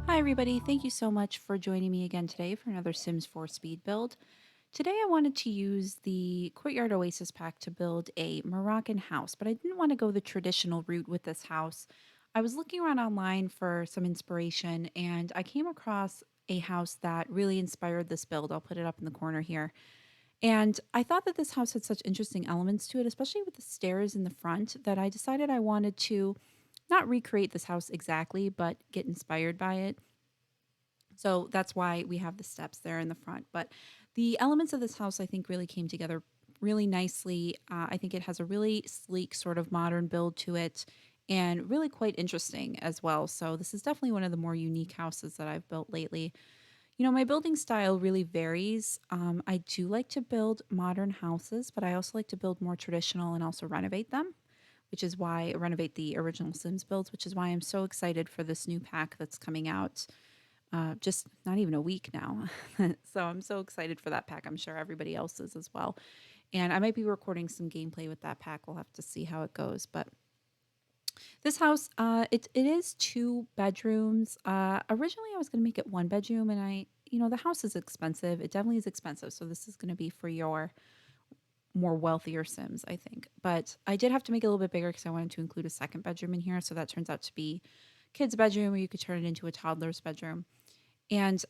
Hi everybody, thank you so much for joining me again today for another Sims 4 speed build. Today I wanted to use the Courtyard Oasis pack to build a Moroccan house, but I didn't want to go the traditional route with this house. I was looking around online for some inspiration and I came across a house that really inspired this build. I'll put it up in the corner here. And I thought that this house had such interesting elements to it, especially with the stairs in the front, that I decided I wanted to not recreate this house exactly, but get inspired by it. So that's why we have the steps there in the front. But the elements of this house, I think, really came together really nicely. I think it has a really sleek, sort of modern build to it and really quite interesting as well. So, this is definitely one of the more unique houses that I've built lately. You know, my building style really varies. I do like to build modern houses, but I also like to build more traditional and also renovate them, which is why I renovate the original Sims builds, which is why I'm so excited for this new pack that's coming out just not even a week now. So I'm so excited for that pack. I'm sure everybody else is as well. And I might be recording some gameplay with that pack. We'll have to see how it goes. But this house, it is two bedrooms. Originally, I was going to make it one bedroom, and the house is expensive. It definitely is expensive. So this is going to be for your more wealthier Sims, I think. But I did have to make it a little bit bigger because I wanted to include a second bedroom in here. So that turns out to be kid's bedroom, or you could turn it into a toddler's bedroom. And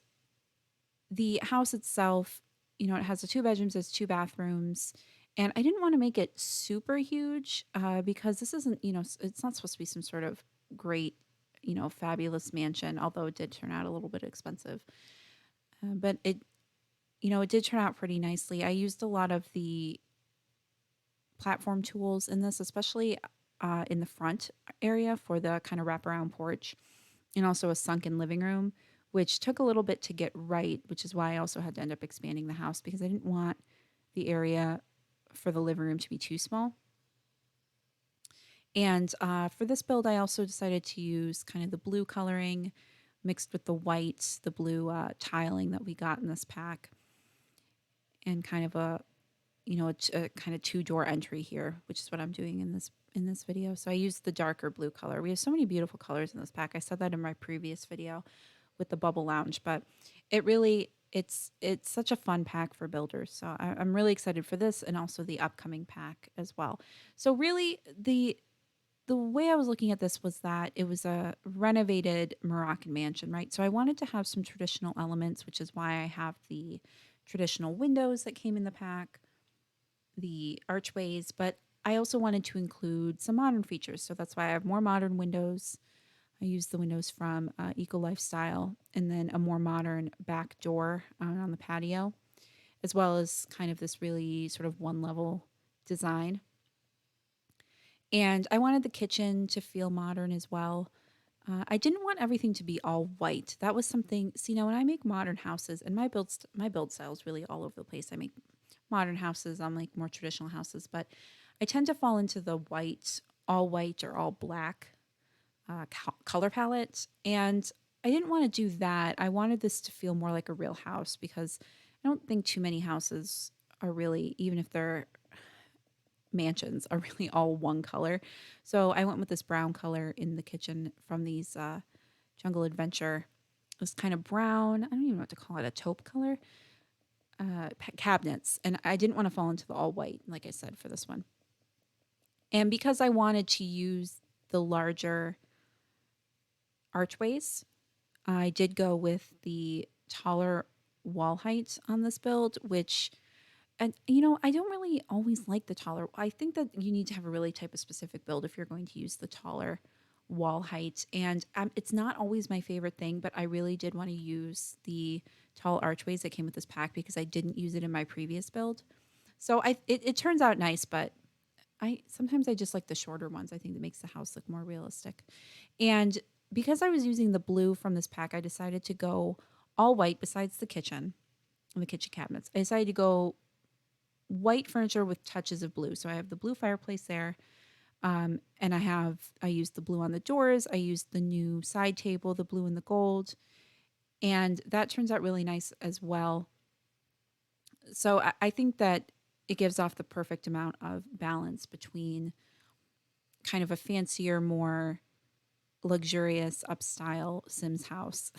the house itself, it has the two bedrooms, it's two bathrooms. And I didn't want to make it super huge because this isn't, it's not supposed to be some sort of great, fabulous mansion, although it did turn out a little bit expensive. But it did turn out pretty nicely. I used a lot of the platform tools in this, especially in the front area for the kind of wraparound porch and also a sunken living room, which took a little bit to get right, which is why I also had to end up expanding the house because I didn't want the area for the living room to be too small. And for this build, I also decided to use kind of the blue coloring mixed with the white, the blue tiling that we got in this pack, and kind of a kind of two-door entry here, which is what I'm doing in this video. So I used the darker blue color. We have so many beautiful colors in this pack. I said that in my previous video with the bubble lounge, but it's such a fun pack for builders. So I'm really excited for this and also the upcoming pack as well. So really the way I was looking at this was that it was a renovated Moroccan mansion, right? So I wanted to have some traditional elements, which is why I have the traditional windows that came in the pack, the archways, but I also wanted to include some modern features. So that's why I have more modern windows. I use the windows from Eco Lifestyle and then a more modern back door on the patio, as well as kind of this really sort of one level design. And I wanted the kitchen to feel modern as well. I didn't want everything to be all white. That was something. See, now when I make modern houses, and my build style is really all over the place. I make modern houses. I'm like more traditional houses, but I tend to fall into the white or all black color palette. And I didn't want to do that. I wanted this to feel more like a real house because I don't think too many houses are really, even if they're mansions, are really all one color. So I went with this brown color in the kitchen from these Jungle Adventure. It was kind of brown. I don't even know what to call it, a taupe color cabinets. And I didn't want to fall into the all white, like I said, for this one. And because I wanted to use the larger archways, I did go with the taller wall height on this build, which, and I don't really always like the taller. I think that you need to have a really type of specific build if you're going to use the taller wall height. And it's not always my favorite thing, but I really did want to use the tall archways that came with this pack because I didn't use it in my previous build. So it turns out nice, but I just like the shorter ones. I think that makes the house look more realistic. And because I was using the blue from this pack, I decided to go all white besides the kitchen and the kitchen cabinets. I decided to go white furniture with touches of blue. So I have the blue fireplace there. And I used the blue on the doors. I used the new side table, the blue and the gold. And that turns out really nice as well. So I think that it gives off the perfect amount of balance between kind of a fancier, more luxurious upstyle Sims house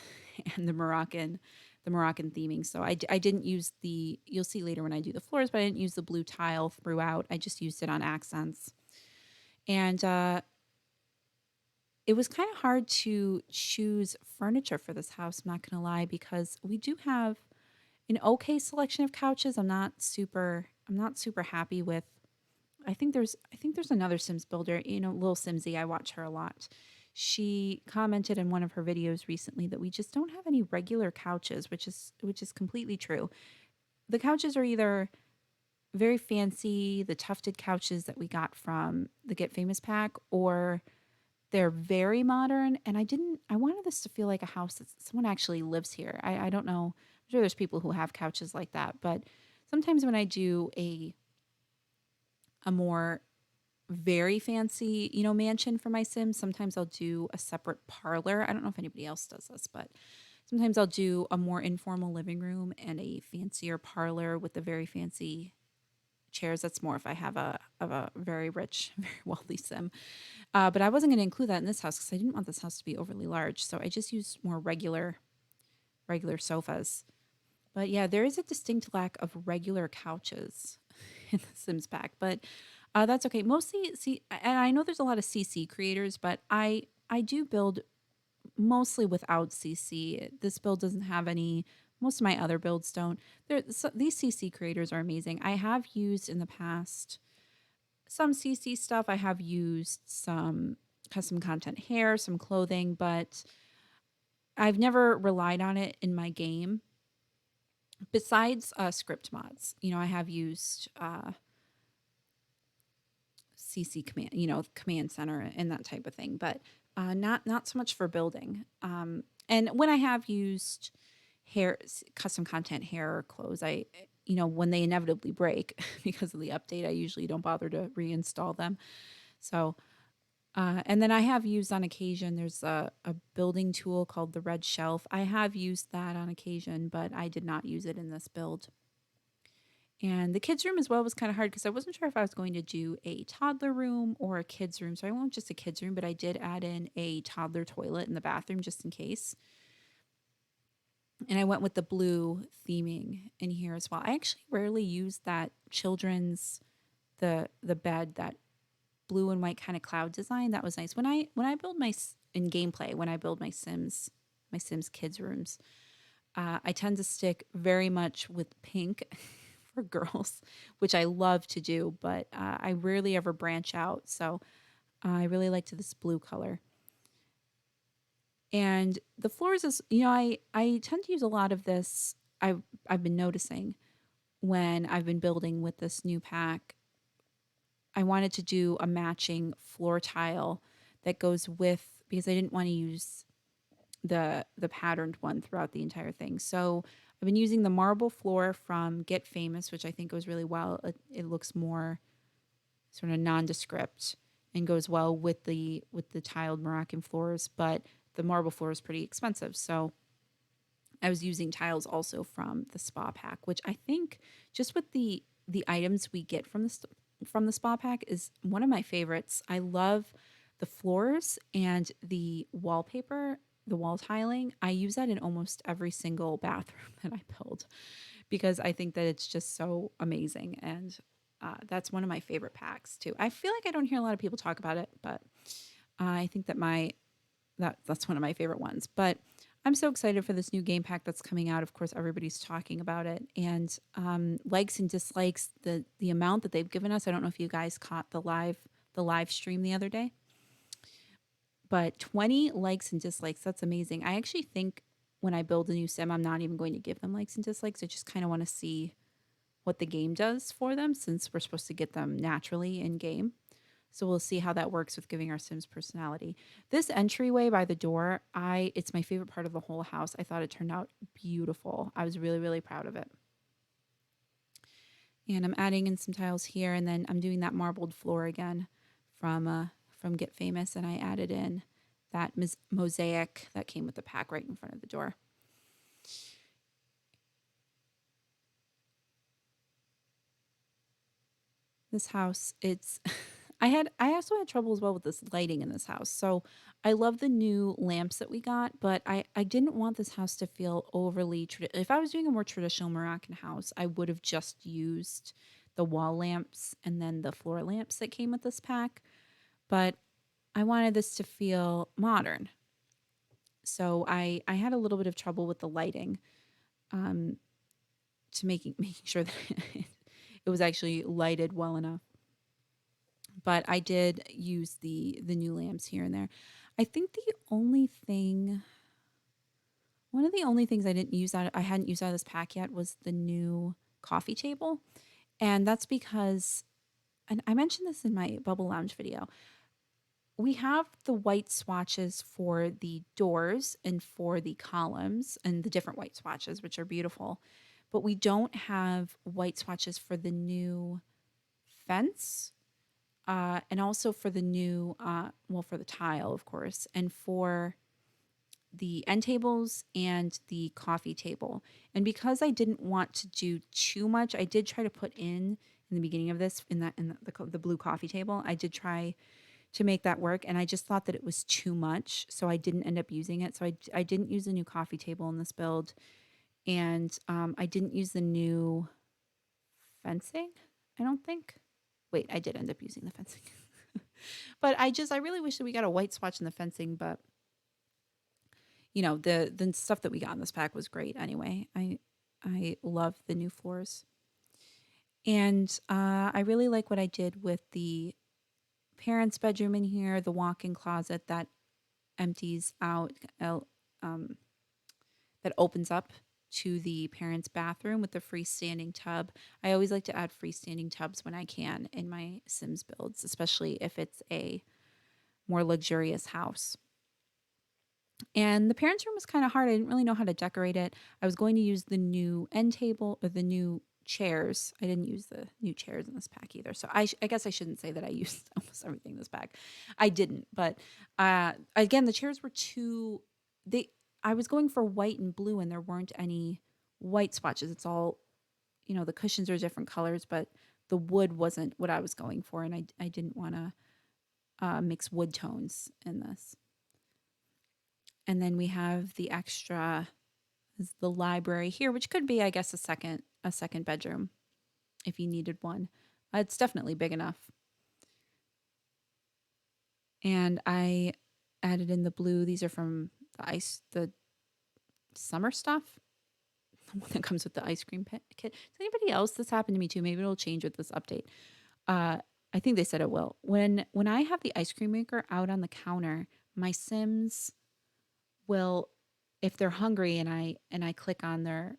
and the Moroccan theming. So I didn't use the, you'll see later when I do the floors, but I didn't use the blue tile throughout. I just used it on accents. And it was kind of hard to choose furniture for this house, I'm not going to lie, because we do have an okay selection of couches. I'm not super happy with. I think there's another Sims builder, Lil Simsy. I watch her a lot. She commented in one of her videos recently that we just don't have any regular couches, which is completely true. The couches are either very fancy, the tufted couches that we got from the Get Famous pack, or they're very modern. And I wanted this to feel like a house that someone actually lives here. I don't know. I'm sure there's people who have couches like that, but sometimes when I do a more very fancy, mansion for my Sims, sometimes I'll do a separate parlor. I don't know if anybody else does this, but sometimes I'll do a more informal living room and a fancier parlor with the very fancy chairs. That's more if I have a very rich, very wealthy Sim. But I wasn't going to include that in this house because I didn't want this house to be overly large. So I just used more regular sofas. But yeah, there is a distinct lack of regular couches in the Sims pack, but that's okay. Mostly, see, and I know there's a lot of CC creators, but I do build mostly without CC. This build doesn't have any. Most of my other builds don't. These CC creators are amazing. I have used in the past some CC stuff. I have used some custom content hair, some clothing, but I've never relied on it in my game. Besides script mods, I have used CC command, command center and that type of thing, but not so much for building. And when I have used hair, custom content hair or clothes, when they inevitably break because of the update, I usually don't bother to reinstall them. So, and then I have used on occasion, there's a building tool called the Red Shelf. I have used that on occasion, but I did not use it in this build. And the kids' room as well was kind of hard because I wasn't sure if I was going to do a toddler room or a kids' room. So I won't just a kids' room, but I did add in a toddler toilet in the bathroom just in case. And I went with the blue theming in here as well. I actually rarely use that children's the bed, that blue and white kind of cloud design. That was nice. When I build in gameplay, when I build my Sims kids rooms, I tend to stick very much with pink for girls, which I love to do, but I rarely ever branch out. So I really liked this blue color. And the floors is, I tend to use a lot of this. I've been noticing when I've been building with this new pack. I wanted to do a matching floor tile that goes with, because I didn't want to use the patterned one throughout the entire thing. So I've been using the marble floor from Get Famous, which I think goes really well. It looks more sort of nondescript and goes well with the tiled Moroccan floors, but the marble floor is pretty expensive. So I was using tiles also from the spa pack, which I think just with the items we get from the spa pack is one of my favorites. I love the floors and the wallpaper, the wall tiling. I use that in almost every single bathroom that I build because I think that it's just so amazing. And that's one of my favorite packs too. I feel like I don't hear a lot of people talk about it, but I think that's one of my favorite ones. But I'm so excited for this new game pack that's coming out. Of course, everybody's talking about it, and likes and dislikes. The amount that they've given us. I don't know if you guys caught the live stream the other day, but 20 likes and dislikes. That's amazing. I actually think when I build a new sim, I'm not even going to give them likes and dislikes. I just kind of want to see what the game does for them, since we're supposed to get them naturally in game. So we'll see how that works with giving our Sims personality. This entryway by the door, it's my favorite part of the whole house. I thought it turned out beautiful. I was really, really proud of it. And I'm adding in some tiles here, and then I'm doing that marbled floor again from Get Famous, and I added in that mosaic that came with the pack right in front of the door. This house, I also had trouble as well with this lighting in this house. So I love the new lamps that we got, but I didn't want this house to feel overly if I was doing a more traditional Moroccan house, I would have just used the wall lamps and then the floor lamps that came with this pack. But I wanted this to feel modern. So I had a little bit of trouble with the lighting, um, to making sure that it was actually lighted well enough. But I did use the new lamps here and there. I think one of the only things I hadn't used out of this pack yet was the new coffee table, and that's because, and I mentioned this in my Bubble Lounge video. We have the white swatches for the doors and for the columns and the different white swatches, which are beautiful, but we don't have white swatches for the new fence, and also for the new, well, for the tile, of course, and for the end tables and the coffee table. And because I didn't want to do too much, I did try to put in the beginning of this in the blue coffee table. I did try to make that work, and I just thought that it was too much, so I didn't end up using it. So I didn't use the new coffee table in this build, and I didn't use the new fencing. I don't think. Wait, I did end up using the fencing. But I really wish that we got a white swatch in the fencing, but the stuff that we got in this pack was great anyway. I love the new floors. And I really like what I did with the parents' bedroom in here, the walk-in closet that empties out, um, that opens up to the parents' bathroom with the freestanding tub. I always like to add freestanding tubs when I can in my Sims builds, especially if it's a more luxurious house. And the parents' room was kind of hard. I didn't really know how to decorate it. I was going to use the new end table or the new chairs. I didn't use the new chairs in this pack either. So I guess I shouldn't say that I used almost everything in this pack. I didn't. But again, the chairs were too, they, I was going for white and blue and there weren't any white swatches. It's all, the cushions are different colors, but the wood wasn't what I was going for. And I didn't want to mix wood tones in this. And then we have the extra is the library here, which could be, I guess, a second bedroom if you needed one. It's definitely big enough. And I added in the blue. These are from the summer stuff, the one that comes with the ice cream kit. Does anybody else this happened to me too? Maybe it'll change with this update. I think they said it will. When I have the ice cream maker out on the counter, my Sims will, if they're hungry and I click on their,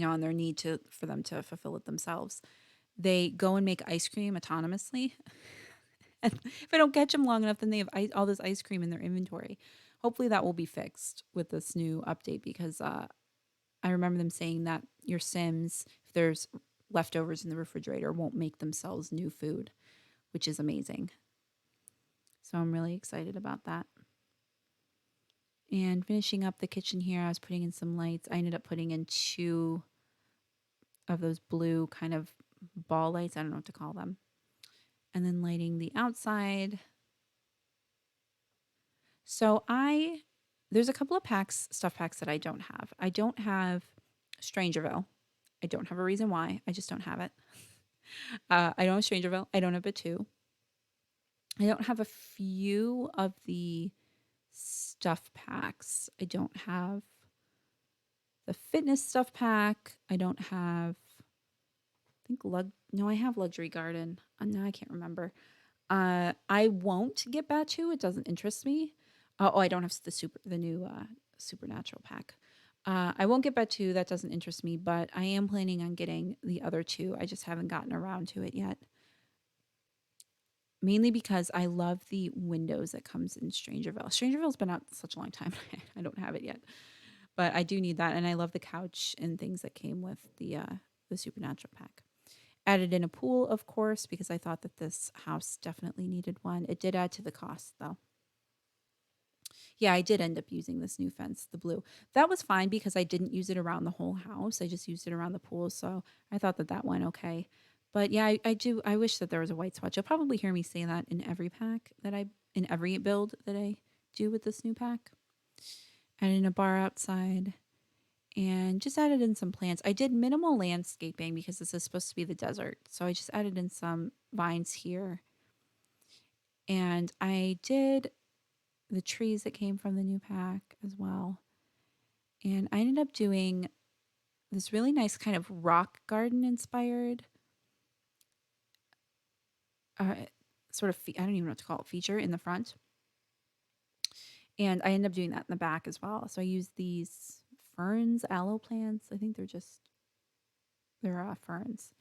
on their need for them to fulfill it themselves, they go and make ice cream autonomously. And if I don't catch them long enough, then they have all this ice cream in their inventory. Hopefully that will be fixed with this new update, because I remember them saying that your Sims, if there's leftovers in the refrigerator, won't make themselves new food, which is amazing. So I'm really excited about that. And finishing up the kitchen here, I was putting in some lights. I ended up putting in 2 of those blue kind of ball lights. I don't know what to call them. And then lighting the outside. So there's a couple of stuff packs that I don't have. I don't have Strangerville. I don't have a reason why. I just don't have it. I don't have Strangerville. I don't have Batu. I don't have a few of the stuff packs. I don't have the fitness stuff pack. I don't have, I think, no, I have Luxury Garden. No, I can't remember. I won't get Batu. It doesn't interest me. I don't have the new Supernatural pack. I won't get Batu. That doesn't interest me, but I am planning on getting the other 2. I just haven't gotten around to it yet. Mainly because I love the windows that comes in Strangerville. Strangerville's been out such a long time. I don't have it yet, but I do need that, and I love the couch and things that came with the Supernatural pack. Added in a pool, of course, because I thought that this house definitely needed one. It did add to the cost, though. Yeah, I did end up using this new fence, the blue. That was fine because I didn't use it around the whole house. I just used it around the pool, so I thought that went okay. But yeah, I do. I wish that there was a white swatch. You'll probably hear me say that in every pack that in every build that I do with this new pack. Added in a bar outside and just added in some plants. I did minimal landscaping because this is supposed to be the desert. So I just added in some vines here. And I did the trees that came from the new pack as well. And I ended up doing this really nice kind of rock garden inspired uh, sort of, I don't even know what to call it, feature in the front. And I ended up doing that in the back as well. So I used these ferns, aloe plants. I think they're ferns.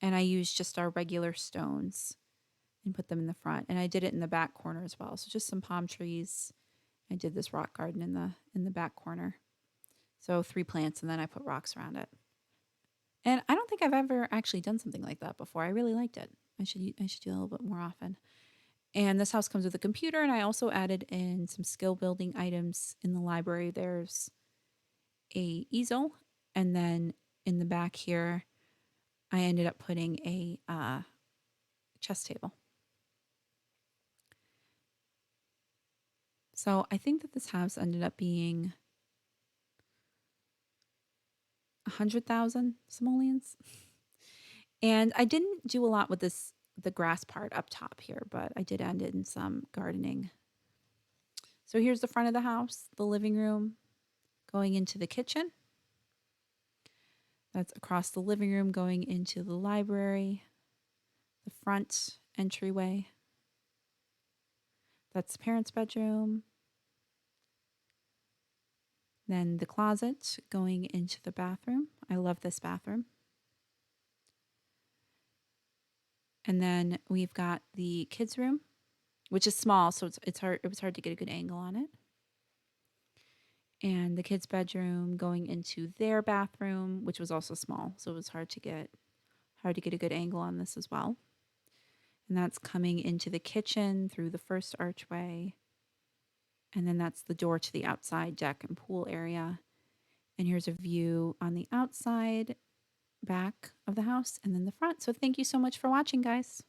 And I used just our regular stones and put them in the front. And I did it in the back corner as well. So just some palm trees. I did this rock garden in the back corner. So 3 plants and then I put rocks around it. And I don't think I've ever actually done something like that before. I really liked it. I should do a little bit more often. And this house comes with a computer, and I also added in some skill building items in the library. There's a easel, and then in the back here, I ended up putting a chess table. So I think that this house ended up being 100,000 simoleons. And I didn't do a lot with the grass part up top here, but I did end in some gardening. So here's the front of the house, the living room, going into the kitchen. That's across the living room going into the library, the front entryway. That's the parents' bedroom. Then the closet going into the bathroom. I love this bathroom. And then we've got the kids' room, which is small, so it's hard. It was hard to get a good angle on it. And the kids' bedroom going into their bathroom, which was also small, so it was hard to get a good angle on this as well. And that's coming into the kitchen through the first archway. And then that's the door to the outside deck and pool area. And here's a view on the outside back of the house and then the front. So thank you so much for watching, guys.